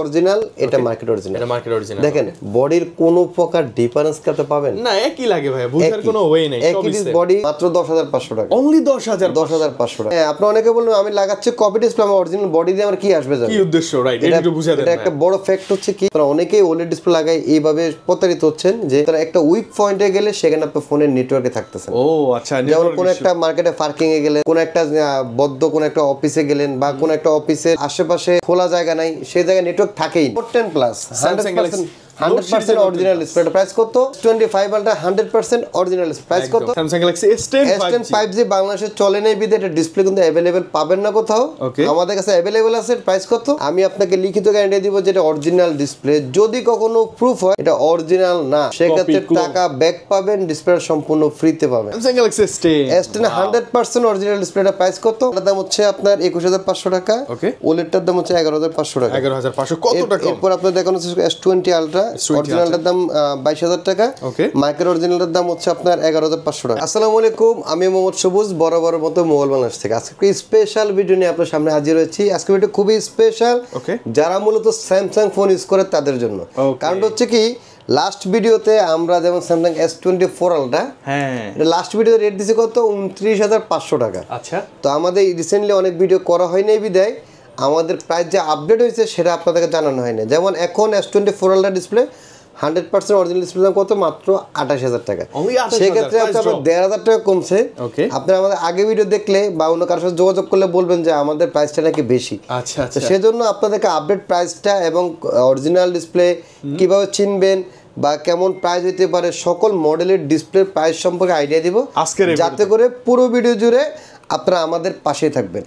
Original, এটা market original. এটা market original. দেখেন বডির কোনো প্রকার ডিফারেন্স করতে পাবেন না, একই লাগে ভাই, বুঝার কোনো ওয়ে নাই। একই বডি, মাত্র 10,500 টাকা। অনলি 10,500 টাকা। হ্যাঁ, আপনি অনেকে বলবেন আমি লাগাচ্ছি কপি ডিসপ্লে, আমার অরিজিনাল বডি দিয়ে আমার কি আসবে জানেন? কি উদ্দেশ্য? রাইট, এটা একটু বুঝাই দেন। এটা একটা বড় ফ্যাক্ট হচ্ছে কি, আপনারা অনেকেই ওলেড ডিসপ্লে লাগায় এইভাবে প্রতারিত হচ্ছেন যে তারা একটা উইক পয়েন্টে গেলে সেখানে আপনার ফোনের নেটওয়ার্কে থাকতেছেন। ও আচ্ছা, যেমন কোন একটা মার্কেটে পার্কিং এ গেলেন, কোন একটা বদ্ধ কোন একটা অফিসে গেলেন, বা কোন একটা অফিসের আশেপাশে খোলা জায়গা নাই, সেই জায়গায় নেটওয়ার্ক থাকেই। 10 প্লাস 100% অরিজিনাল ডিসপ্লে। প্রাইস কত? 25 আলট্রা 100% অরিজিনাল প্রাইস কত? Samsung Galaxy S10 5G বাংলাদেশে চলে নাই বিদে এটা ডিসপ্লে কিন্তু अवेलेबल পাবেন না কোথাও। আমাদের কাছে अवेलेबल আছে। প্রাইস কত? আমি আপনাকে লিখিত গ্যারান্টি দিব যে এটা অরিজিনাল ডিসপ্লে। যদি কখনো প্রুফ হয় এটা অরিজিনাল না, সেক্ষেত্রে টাকা ব্যাক পাবেন, ডিসপ্লে সম্পূর্ণ ফ্রিতে পাবেন। Samsung Galaxy S10 100% অরিজিনাল ডিসপ্লেটা প্রাইস কত? এর দাম হচ্ছে আপনার 21,500 টাকা। ওলেডটার দাম হচ্ছে 11,500 টাকা। 11,500 কত টাকা? এরপর আপনার দেখানো হচ্ছে S20 আলট্রা, অরিজিনালটার দাম 22,000 টাকা। মাইক্রো অরিজিনালটার দাম হচ্ছে আপনার 11,500 টাকা। আসসালামু আলাইকুম, আমি মোহাম্মদ সবুজ, বরাবর মতো মোবাইল বাংলাদেশ থেকে আজকে স্পেশাল ভিডিও নিয়ে আপনার সামনে হাজির হয়েছি। আজকে ভিডিও খুবই স্পেশাল, যারা মূলত স্যামসাং ফোন ইউজ করে তাদের জন্য। কারণ হচ্ছে কি, লাস্ট ভিডিওতে আমরা যেমন স্যামসাং S24 আলট্রা, এটা লাস্ট ভিডিওতে রেট দিছি কত? 29,500 টাকা। আচ্ছা, তো আমাদের রিসেন্টলি অনেক ভিডিও করা হয় নাই বিদায় আমাদের প্রাইস যে আপডেট হয়েছে সেটা আপনাদেরকে জানানো হয় না। যেমন এখন S24 ultra display 100% original display দাম কত? মাত্র 28,000 টাকা। সেক্ষেত্রে আপনার 1,500 টাকা কমছে। আপনারা আমাদের আগে ভিডিও দেখলে বা অন্য কারোর সাথে যোগাযোগ করলে বলবেন যে আমাদের প্রাইসটা নাকি বেশি। আচ্ছা, তো সেজন্য আপনাদেরকে আপডেট প্রাইসটা এবং অরিজিনাল ডিসপ্লে কিভাবে চিনবেন বা কেমন প্রাইস হতে পারে সকল মডেলের ডিসপ্লে প্রাইস সম্পর্কে আইডিয়া দিব, যাতে করে পুরো ভিডিও জুড়ে আপনারা আমাদের পাশে থাকবেন।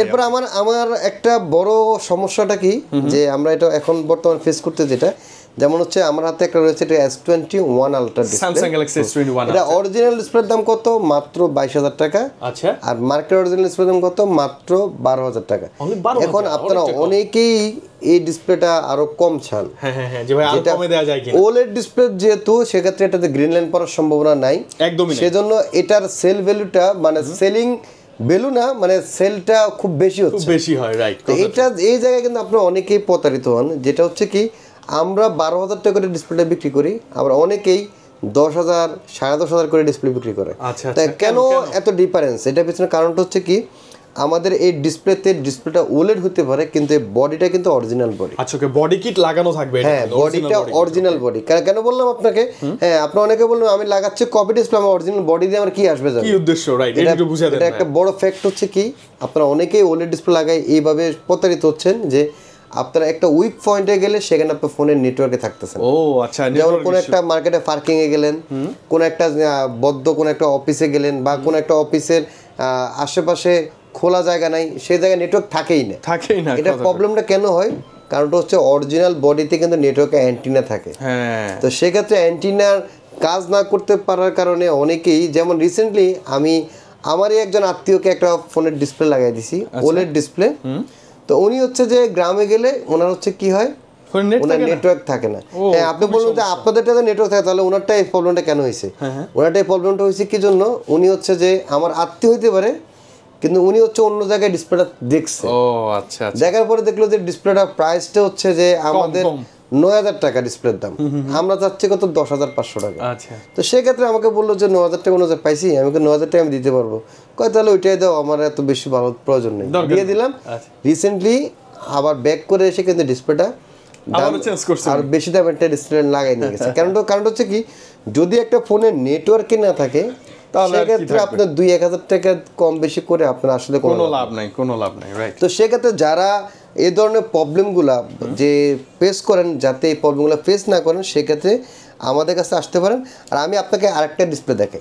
এরপর আমার একটা বড় সমস্যাটা কি, যে আমরা এটা এখন বর্তমান ফেস করতে, যেটা যেমন হচ্ছে আমার হাতে একটা রয়েছে এটা S21 ultra display, Samsung Galaxy S21। এটা অরিজিনাল ডিসপ্লের দাম কত? মাত্র 22,000 টাকা। আচ্ছা, আর মার্কেট অরিজিনাল ডিসপ্লের দাম কত? মাত্র 12,000 টাকা। এখন আপনারা অনেকেই এই ডিসপ্লেটা আরো কম চান। যে ভাই আরো কমে দেয়া যায় কিনা। ওলেড ডিসপ্লে যেহেতু, সেক্ষেত্রে এটাতে গ্রিন লাইন পড়ার সম্ভাবনা নাই একদমই, সেজন্য এটার সেল ভ্যালুটা মানে সেলিং ভ্যালু না, মানে সেলটা খুব বেশি হচ্ছে, খুব বেশি হয়। রাইট, তো এটা এই জায়গায় কিন্তু আপনারা অনেকেই প্রতারিত হন। যেটা হচ্ছে কি, আমরা 12,000 টাকা করে ডিসপ্লেটা বিক্রি করি, আবার অনেকেই 10,000 10,500 করে ডিসপ্লে বিক্রি করে। তাই কেন এত ডিফারেন্স? এটার পিছনে কারণটা হচ্ছে কি, আমাদের এই ডিসপ্লেটা ওলেড হতে পারে কিন্তু এই বডিটা কিন্তু অরিজিনাল বডি। আচ্ছা, ওকে, বডি কিট লাগানো থাকবে। হ্যাঁ, বডিটা অরিজিনাল বডি। কেন বললাম আপনাকে? হ্যাঁ, আপনি অনেকে বলবেন আমি লাগাচ্ছি কপি ডিসপ্লে, আমার অরিজিনাল বডি দিয়ে আমার কি আসবে জানেন? কি উদ্দেশ্য? রাইট, এটা একটু বুঝাই দেন। এটা একটা বড় ফ্যাক্ট হচ্ছে কি, আপনারা অনেকেই ওলেড ডিসপ্লে লাগায় এইভাবে প্রতারিত হচ্ছেন যে আপনারা একটা উইক পয়েন্টে গেলে সেখানে আপনার ফোনের নেটওয়ার্কে থাকতেছেন। ও আচ্ছা, যেমন কোন একটা মার্কেটে পার্কিং এ গেলেন, কোন একটা বদ্ধ কোন একটা অফিসে গেলেন, বা কোন একটা অফিসের আশেপাশে খোলা জায়গা নাই, সেই জায়গায় নেটওয়ার্ক থাকেই না। এটা প্রবলেমটা কেন হয়? কারণটা হচ্ছে অরিজিনাল বডিতে কিন্তু নেটওয়ার্কে অ্যান্টিনা থাকে। তো সেক্ষেত্রে অ্যান্টিনার কাজ না করতে পারার কারণে অনেকেই, যেমন রিসেন্টলি আমি আমারই একজন আত্মীয়কে একটা ফোনের ডিসপ্লে লাগাই দিছি, ওলেড ডিসপ্লে। তো উনি হচ্ছে যে গ্রামে গেলে ওনার হচ্ছে কি হয়, ওনার নেটওয়ার্ক থাকে না। হ্যাঁ, আপনি বলুন যে আপনাদেরটা তো নেটওয়ার্ক থাকে, তাহলে ওনারটা এই প্রবলেমটা কেন হয়েছে? ওনারটা এই প্রবলেমটা হয়েছে কি জন্য? উনি হচ্ছে যে আমার আত্মীয় হইতে পারে, কিন্তু উনি হচ্ছে অন্য জায়গায় ডিসপ্লেটা দেখছে। আচ্ছা, দেখার পরে দেখলো যে ডিসপ্লেটার প্রাইসটা হচ্ছে যে আমাদের 9,000 টাকা ডিসপ্লের দাম, আমরা চাচ্ছি কত? 10,500 টাকা। তো সেক্ষেত্রে আমাকে বললো যে 9,000 টাকা অনুযায়ী পাইছি, আমি 9,000 টাকা আমি দিতে পারবো। কয় তাহলে ওইটাই দাও, আমার এত বেশি ভালো প্রয়োজন নেই, দিয়ে দিলাম। রিসেন্টলি আবার ব্যাক করে এসে কিন্তু ডিসপ্লেটা আর বেশি দাম একটা ডিসপ্লে লাগাই নিয়ে গেছে। কারণ হচ্ছে কি, যদি একটা ফোনের নেটওয়ার্কই না থাকে সেক্ষেত্রে আপনার 2-1,000 টাকা কম বেশি করে আপনার আসলে কোনো লাভ নাই। তো সেক্ষেত্রে যারা এই ধরনের প্রবলেমগুলা যে ফেস করেন, যাতে এই প্রবলেমগুলো ফেস না করেন, সেক্ষেত্রে আমাদের কাছে আসতে পারেন। আর আমি আপনাকে আরেকটা ডিসপ্লে দেখাই।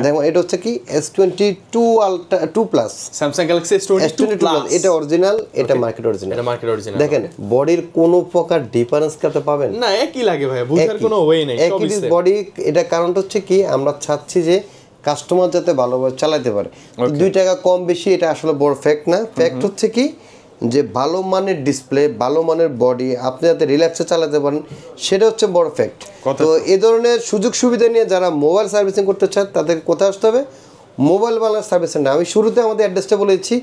দেখুন, এটা হচ্ছে কি S22 ultra 2 plus, Samsung Galaxy S22 plus. এটা অরিজিনাল, এটা মার্কেট অরিজিনাল। দেখেন বডির কোনো প্রকার ডিফারেন্স করতে পাবেন না, একই লাগে ভাই, বুঝার কোনো ওয়ে নাই। একই বডি। এটা কারণটা হচ্ছে কি, আমরা চাচ্ছি যে কাস্টমার যাতে ভালোভাবে চালাতে পারে। 2 টাকা কম বেশি এটা আসলে বড় ফ্যাক্ট না। ফ্যাক্ট হচ্ছে কি, যে ভালো মানের ডিসপ্লে, ভালো মানের বডি আপনি যাতে রিল্যাক্সে চালাতে পারেন, সেটা হচ্ছে বড় ফ্যাক্ট। তো এই ধরনের সুযোগ সুবিধা নিয়ে যারা মোবাইল সার্ভিসিং করতে চান তাদের কোথায় আসতে হবে? Mobile Bangladesh service centre. আমি শুরুতে আমাদের অ্যাড্রেসটা বলেছি,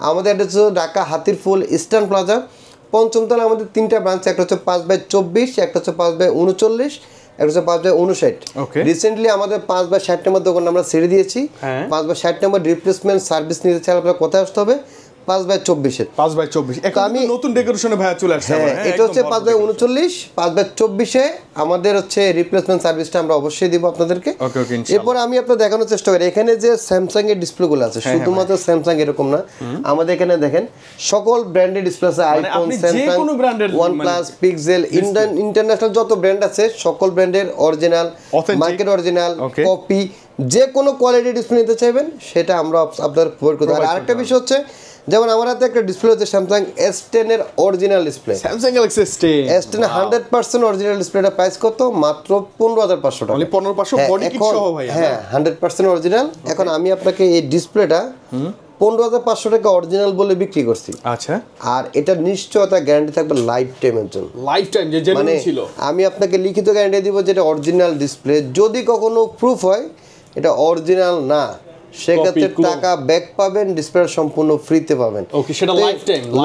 আমাদের অ্যাড্রেস হচ্ছে ঢাকা হাতিরপুল ইস্টার্ন প্লাজা, পঞ্চম তলায় আমাদের 3টা ব্রাঞ্চ, একটা হচ্ছে 5/24, একটা হচ্ছে 5/39, একটা হচ্ছে 5/59। রিসেন্টলি আমাদের 5/60 নম্বর দোকান আমরা ছেড়ে দিয়েছি। 5/60 নম্বর রিপ্লেসমেন্ট সার্ভিস নিতে চাইলে আপনার কোথায় আসতে হবে? 5/24। 5/24 এখন আমি নতুন ডেকোরেশনে ভাইয়া চলে আসছে। হ্যাঁ, এটা হচ্ছে 5/39। 5/24 আমাদের হচ্ছে রিপ্লেসমেন্ট সার্ভিসটা আমরা অবশ্যই দিব আপনাদেরকে। ওকে ওকে ইনশাআল্লাহ। এরপর আমি আপনাদের দেখানোর চেষ্টা করি, এখানে যে স্যামসাং এর ডিসপ্লেগুলো আছে, শুধুমাত্র স্যামসাং এরকম না, আমাদের এখানে দেখেন সকল ব্র্যান্ডের ডিসপ্লে আছে, iPhone, Samsung, OnePlus, pixel, international যত ব্র্যান্ড আছে সকল ব্র্যান্ডের অরিজিনাল, মার্কেট অরিজিনাল, কপি, যে কোনো কোয়ালিটির ডিসপ্লে নিতে চাইবেন সেটা আমরা আপনাদের প্রোভাইড করতে পারি। আরেকটা বিষয় হচ্ছে, যেমন আমার হাতে একটা ডিসপ্লে হচ্ছে স্যামসাং S10 এর original display, Samsung Galaxy S10 100% original ডিসপ্লেটা প্রাইস কত? মাত্র 15,500 টাকা। অনলি 15,500 বডি কিট সহ ভাই। হ্যাঁ, 100% অরিজিনাল। এখন আমি আপনাকে এই ডিসপ্লেটা 15,500 টাকা অরিজিনাল বলে বিক্রি করছি। আচ্ছা, আর এটা নিশ্চয়তা গ্যারান্টি থাকবে লাইফ টাইমের জন্য। লাইফ টাইম যে জেনুইন ছিল। আমি আপনাকে লিখিত গ্যারান্টি দিব যে এটা অরিজিনাল ডিসপ্লে, যদি কখনো প্রুফ হয় এটা অরিজিনাল না, সেক্ষেত্রে টাকা ব্যাক পাবেন, ডিসপ্লে সম্পূর্ণ ফ্রিতে পাবেন। ওকে, সেটা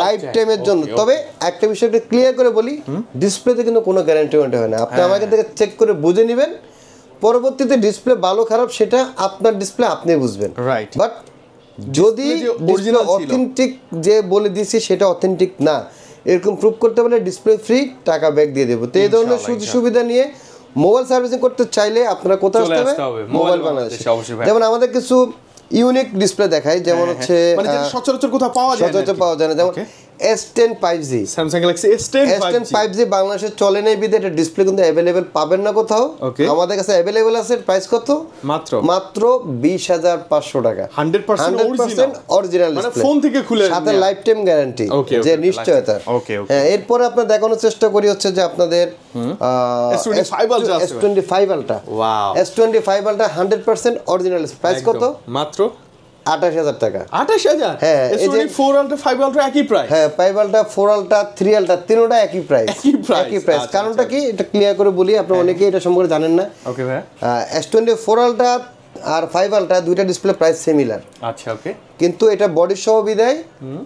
লাইফ টাইমের জন্য। তবে একটা বিষয়টা ক্লিয়ার করে বলি, ডিসপ্লেতে কিন্তু কোনো গ্যারান্টি হয় না। আপনি আমাকে থেকে চেক করে বুঝে নেবেন, পরবর্তীতে ডিসপ্লে ভালো খারাপ সেটা আপনার ডিসপ্লে আপনি বুঝবেন। রাইট। বাট যদি ডিসপ্লে অথেন্টিক যে বলে দিছি সেটা অথেন্টিক না, এরকম প্রুফ করতে পারলে ডিসপ্লে ফ্রি, টাকা ব্যাক দিয়ে দেবো। তো এই ধরনের সুযোগ সুবিধা নিয়ে মোবাইল সার্ভিসিং করতে চাইলে আপনারা কোথায় আসতে হবে? মোবাইল বাংলাদেশ। যেমন আমাদের কিছু ইউনিক ডিসপ্লে দেখাই, যেমন হচ্ছে মানে যেটা সচরাচর কোথাও পাওয়া যায় না, যেমন S10 5G, Samsung Galaxy S10 5G বাংলাদেশে চলে নাই বিদে এটা ডিসপ্লে কিন্তু अवेलेबल পাবেন না কোথাও। আমাদের কাছে अवेलेबल আছে। প্রাইস কত? মাত্র 20,500 টাকা। 100% অরিজিনাল ডিসপ্লে, মানে ফোন থেকে খুলে, সাথে লাইফ টাইম গ্যারান্টি, যে নিশ্চয়তা। হ্যাঁ, এরপর আপনারা দেখানোর চেষ্টা করি হচ্ছে যে আপনাদের S25 Ultra। Wow, S25 Ultra 100% original. Price কত? মাত্র 28,000 টাকা। 28,000? হ্যাঁ, এই যে 4 Ultra 5 Ultra একই প্রাইস। হ্যাঁ, 5 Ultra 4 Ultra 3 Ultra তিনটা একই প্রাইস। একই প্রাইস। কারণটা কি এটা ক্লিয়ার করে বলি, আপনারা অনেকেই এটা সম্পর্কে জানেন না। ওকে ভাই, S24 Ultra আর 5 Ultra দুইটা ডিসপ্লে প্রাইস সিমিলার। আচ্ছা, ওকে। কিন্তু এটা বডি সহ বিদায়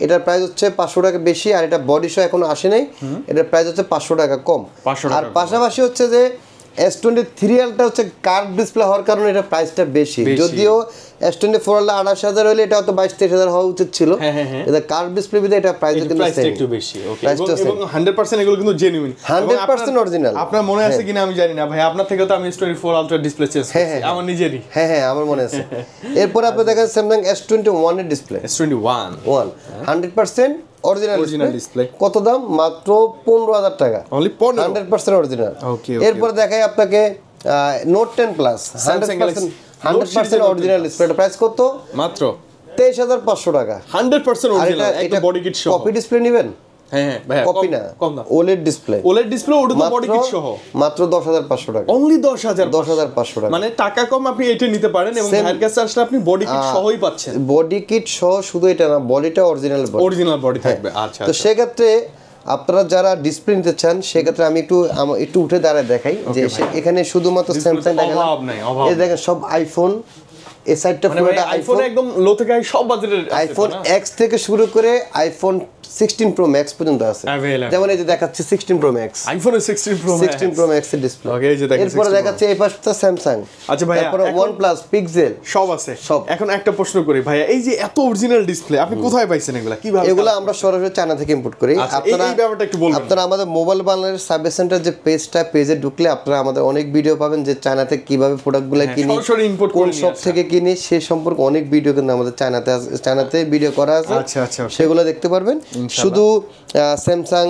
এটার প্রাইস হচ্ছে 500 টাকা বেশি, আর এটা বডি সহ এখনো আসে নাই, এটার প্রাইস হচ্ছে 500 টাকা কম। আর পাশাপাশি হচ্ছে যে S23 Ultra হচ্ছে কার্ভ ডিসপ্লে হওয়ার কারণে এটা প্রাইসটা বেশি। যদিও S24 Ultra 28,000 হলে এটা হয়তো 22-23,000 হওয়া উচিত ছিল, এটা কার্ভ ডিসপ্লে বিদে এটা প্রাইস কিন্তু একটু বেশি। ওকে, এবং 100% এগুলো কিন্তু জেনুইন, 100% অরিজিনাল। আপনার মনে আছে কিনা আমি জানি না ভাই, আপনার থেকে তো আমি S24 Ultra ডিসপ্লে চেঞ্জ করেছি আমার নিজেরই। হ্যাঁ, আমার মনে আছে। এরপর আপনি দেখেন স্যামসাং S21 এর ডিসপ্লে, S21 100% অরিজিনাল ডিসপ্লে। কত দাম? মাত্র 15,000 টাকা। Only 100% original. এরপর দেখাই আপনাকে note 10 plus 100% original display. Price কত? মাত্র 23,500 টাকা। 100% অরিজিনাল, একটা বডি কিট সহ। কপি ডিসপ্লে নেবেন? হ্যাঁ ভাই, কপি না, OLED ডিসপ্লে। ওটা তো বডি কিট সহ মাত্র 10,500 টাকা। অনলি 10,500 টাকা, মানে টাকা কম আপনি এটা নিতে পারেন, এবং ভাইয়ের কাছে আসলে আপনি বডি কিট সহই পাচ্ছেন। বডি কিট সহ, শুধু এটা না, বডিটা অরিজিনাল বডি থাকবে। আচ্ছা, তো সেক্ষেত্রে আপনারা যারা ডিসপ্লে নিতে চান সেক্ষেত্রে আমি একটু উঠে দাঁড়ায় দেখাই যে এখানে শুধুমাত্র স্যামসাং এই দেখেন, সব আইফোন, এই সাইডটা পুরোটা আইফোন, একদম লো থেকে সব বাজেটের আইফোন X থেকে শুরু করে আইফোন 16 Pro Max পর্যন্ত আছে। যেমন এই যে দেখাচ্ছে 16 Pro Max, আইফোনের 16 Pro Max এর ডিসপ্লে। ওকে, এই যে দেখেন, এরপর দেখাচ্ছে এই পাশটা স্যামসাং। আচ্ছা ভাই, তারপর OnePlus, পিক্সেল সব আছে সব। এখন একটা প্রশ্ন করি ভাইয়া, এই যে এত অরিজিনাল ডিসপ্লে আপনি কোথায় পাইছেন এগুলা, কিভাবে? এগুলা আমরা সরাসরি চায়না থেকে ইম্পোর্ট করি। আপনারা এই ব্যাপারটা একটু বলবেন। আপনারা আমাদের মোবাইল বাংলাদেশ সার্ভিস সেন্টার যে পেজে ঢুকলে আপনারা আমাদের অনেক ভিডিও পাবেন, যে চায়না থেকে কিভাবে প্রোডাক্টগুলো কিনি, সরাসরি ইম্পোর্ট কোন শপ থেকে কিনি, সে সম্পর্কে অনেক ভিডিও কিন্তু আমাদের চায়নাতে ভিডিও করা আছে। আচ্ছা, সেগুলো দেখতে পারবেন। শুধু স্যামসাং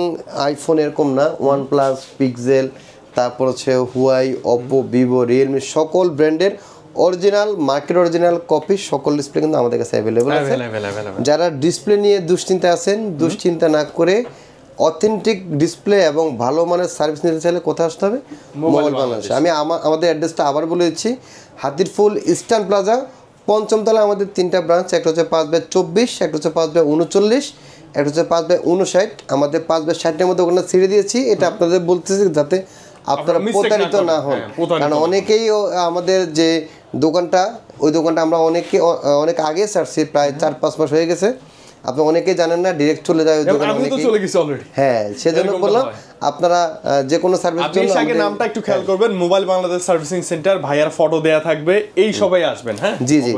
আইফোন এরকম না, OnePlus, পিক্সেল, তারপর হচ্ছে হুয়াই, ওপো, ভিভো, রিয়েলমি, সকল ব্র্যান্ডের অরিজিনাল, মার্কেট অরিজিনাল কপি সকল ডিসপ্লে কিন্তু আমাদের কাছে অ্যাভেলেবল আছে। যারা ডিসপ্লে নিয়ে দুশ্চিন্তা আছেন, দুশ্চিন্তা না করে অথেন্টিক ডিসপ্লে এবং ভালো মানের সার্ভিস নিতে চাইলে কোথায় আসতে হবে? মোবাইল বাংলাদেশ। আমি আমাদের অ্যাড্রেসটা আবার বলে দিচ্ছি, হাতিরপুল ইস্টার্ন প্লাজা, পঞ্চম তলায় আমাদের 3টা ব্রাঞ্চ, একটা হচ্ছে 5/24, একটা হচ্ছে 5/39, একটা হচ্ছে 5/59। আমাদের 5/60 মধ্যে ওখানে ছেড়ে দিয়েছি। এটা আপনাদের বলতেছি যাতে আপনারা প্রতারিত না হন, কারণ অনেকেই আমাদের যে দোকানটা, ওই দোকানটা আমরা অনেক আগে ছাড়ছি, প্রায় 4-5 মাস হয়ে গেছে। আপনি অনেকেই জানেন না, ডিরেক্ট চলে যায় দোকানে। আমি তো চলে গেছি অলরেডি। হ্যাঁ, সেজন্য বললাম আপনারা যে কোনো সার্ভিস আপনি আগে নামটা একটু খেয়াল করবেন, মোবাইল বাংলাদেশ সার্ভিসিং সেন্টার, ভাইয়ার ফটো দেয়া থাকবে, এই সবাই আসবেন। হ্যাঁ জি জি,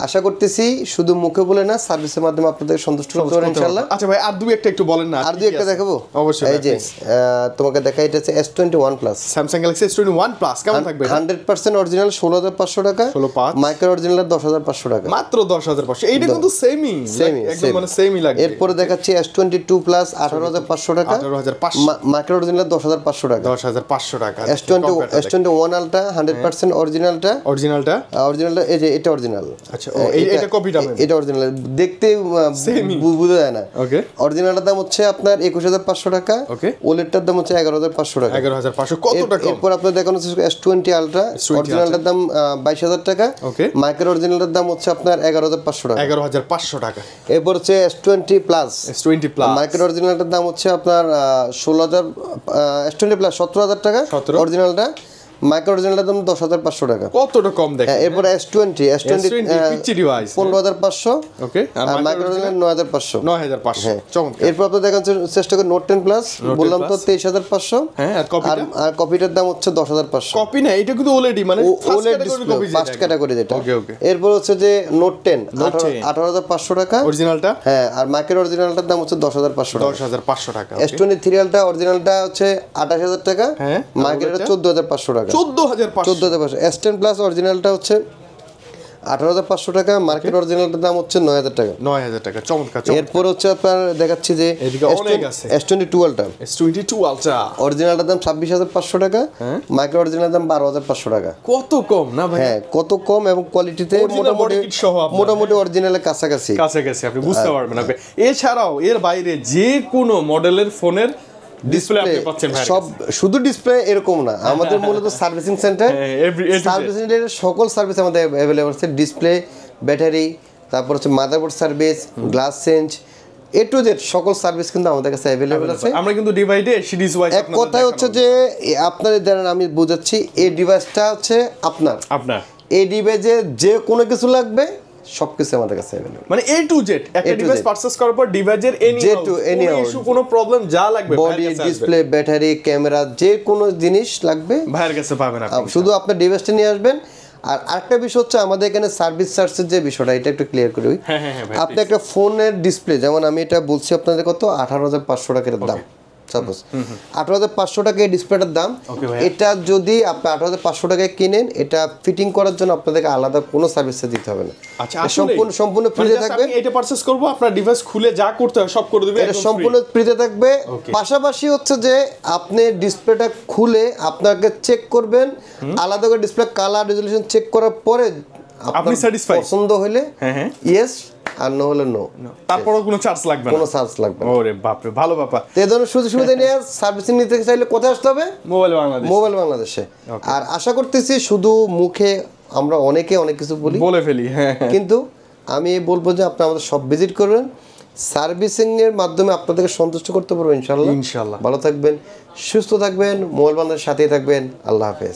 আশা করতেছি শুধু মুখে বলে না, সার্ভিসের মাধ্যমে আপনাদের সন্তুষ্ট করতে পারবেন ইনশাআল্লাহ। আচ্ছা ভাই, আর দুই একটা একটু বলেন না। আর দুই একটা দেখাবো অবশ্যই। এই যে তোমাকে দেখাই, এটা হচ্ছে S21 plus, Samsung Galaxy S21 plus. কেমন থাকবে? 100% অরিজিনাল 16500 টাকা, 16,500 মাইক্রো অরিজিনাল 10500 টাকা, মাত্র 10,500। এইটা কিন্তু সেমই একদম, মানে সেমই লাগে। এরপরে দেখাচ্ছি S22 প্লাস 18500 টাকা, 18,500, মাইক্রো অরিজিনাল 10500 টাকা, 10,500 টাকা। S21 আলট্রা 100% অরিজিনালটা এই যে এটা অরিজিনাল। আচ্ছা, এটা কপিটা? এটা অরিজিনাল, দেখতে বোঝা যায় না। ওকে, অরিজিনালটার দাম হচ্ছে আপনার 21500 টাকা, ওকে, ওলেটটার দাম হচ্ছে 11500 টাকা। 11500 কত টাকা? এরপর আপনার দেখানো হচ্ছে S20 আলট্রা, অরিজিনালটার দাম 22000 টাকা, ওকে, মাইক্রো অরিজিনালটার দাম হচ্ছে আপনার 11500 টাকা, 11500 টাকা। এরপর হচ্ছে S20 প্লাস, মাইক্রো অরিজিনালটার দাম হচ্ছে আপনার 16000, S20 প্লাস 17000 টাকা অরিজিনালটা, মাইক্রো অরিজিনালটার দাম 10500 টাকা। কতটা কম দেখেন। এরপর S20 পিচি ডিভাইস 15500, ওকে, আর মাইক্রো অরিজিনাল 9500। চমৎকার। এরপর আপনি দেখাচ্ছেন চেষ্টা করে নোট 10 প্লাস, বললাম তো 23500। হ্যাঁ, আর কপিটার দাম হচ্ছে 10500। কপি না, এটা কিন্তু ওলেডি, মানে ফার্স্ট ক্যাটাগরি যেটা। ওকে ওকে। এরপর হচ্ছে যে নোট 10 18500 টাকা অরিজিনালটা। হ্যাঁ, আর মাইক্রো অরিজিনালটার দাম হচ্ছে 10500 টাকা। 10500 টাকা। S23 আলটা অরিজিনালটা হচ্ছে 28000 টাকা, মাইক্রোটা 14500 টাকা। 14500। S10 প্লাস অরিজিনালটা হচ্ছে 18500 টাকা, মার্কেট অরিজিনালটার দাম হচ্ছে 9000 টাকা। 9000 টাকা, চমৎকার। এরপর হচ্ছে আপনার দেখাচ্ছি যে S22 আলটা, S22 আলট্রা অরিজিনালটার দাম 26500 টাকা, মাইক্রো অরিজিনাল দাম 12500 টাকা। কত কম না ভাই? হ্যাঁ, কত কম, এবং কোয়ালিটিতে মোটামুটি অরিজিনালের কাছাকাছি আপনি বুঝতে পারবেন। এছাড়াও এর বাইরে যে কোনো মডেলের ফোনের ডিসপ্লে আপনি পাচ্ছেন ভাই। সব শুধু ডিসপ্লে এরকম না, আমাদের মূলত সার্ভিসিং সেন্টার, সার্ভিসিং সেন্টারের সকল সার্ভিস আমাদের अवेलेबल আছে। ডিসপ্লে, ব্যাটারি, তারপর হচ্ছে motherboard service, glass change, A to Z সকল সার্ভিস কিন্তু আমাদের কাছে अवेलेबल আছে। আমরা কিন্তু ডিভাইডে সিরিজ ওয়াইজ এক কথায় হচ্ছে যে আপনাদের দ্বারা আমি বুঝাচ্ছি, এই ডিভাইসটা হচ্ছে আপনার এই ডিভাইসে যে কোনো কিছু লাগবে সবকিছু আমাদের কাছে अवेलेबल, মানে এ টু জেড। একটা ডিভাইস পারচেজ করার পর ডিভাইসের এনি ইস্যু, কোনো প্রবলেম যা লাগবে, বডি, ডিসপ্লে, ব্যাটারি, ক্যামেরা, যে কোনো জিনিস লাগবে ভাইয়ের কাছে পাবেন আপনি। শুধু আপনার ডিভাইসটা নিয়ে আসবেন। আর আরেকটা বিষয় হচ্ছে আমাদের এখানে সার্ভিস চার্জের যে বিষয়টা, এটা একটু ক্লিয়ার করি। আপনি একটা ফোনের ডিসপ্লে, যেমন আমি এটা বলছি আপনাদের কত 18500 টাকার দাম, সাপোজ 18500 টাকা এই ডিসপ্লেটার দাম। এটা যদি আপনি 18500 টাকায় কিনেন, এটা ফিটিং করার জন্য আপনাদেরকে আলাদা কোনো সার্ভিস দিতে হবে না। আচ্ছা, সম্পূর্ণ ফ্রিতে থাকবে। আমি এটা পারচেজ করব, আপনার ডিভাইস খুলে যা করতে হয় সব করে দিবে, এটা সম্পূর্ণ ফ্রিতে থাকবে। পাশাপাশি হচ্ছে যে আপনি ডিসপ্লেটা খুলে আপনাকে চেক করবেন, আলাদা করে ডিসপ্লে কালার রেজোলিউশন চেক করার পরে আপনি স্যাটিসফাই, পছন্দ হলে ইয়েস, আর না হলে নো। তারপরও কোনো চার্জ লাগবে না? কোনো চার্জ লাগবে না। ওরে বাপ রে, ভালো ব্যাপার। এই ধরনের সুযোগ সুবিধা নিয়ে সার্ভিসিং নিতে চাইলে কোথায় আসতে হবে? মোবাইল বাংলাদেশে। আর আশা করতেছি শুধু মুখে আমরা অনেকে অনেক কিছু বলে ফেলি, কিন্তু আমি বলবো যে আপনি আমাদের সব ভিজিট করবেন, সার্ভিসিং এর মাধ্যমে আপনাদেরকে সন্তুষ্ট করতে পারবো ইনশাআল্লাহ। ভালো থাকবেন, সুস্থ থাকবেন, মোবাইল বাংলাদেশের সাথেই থাকবেন। আল্লাহ হাফেজ।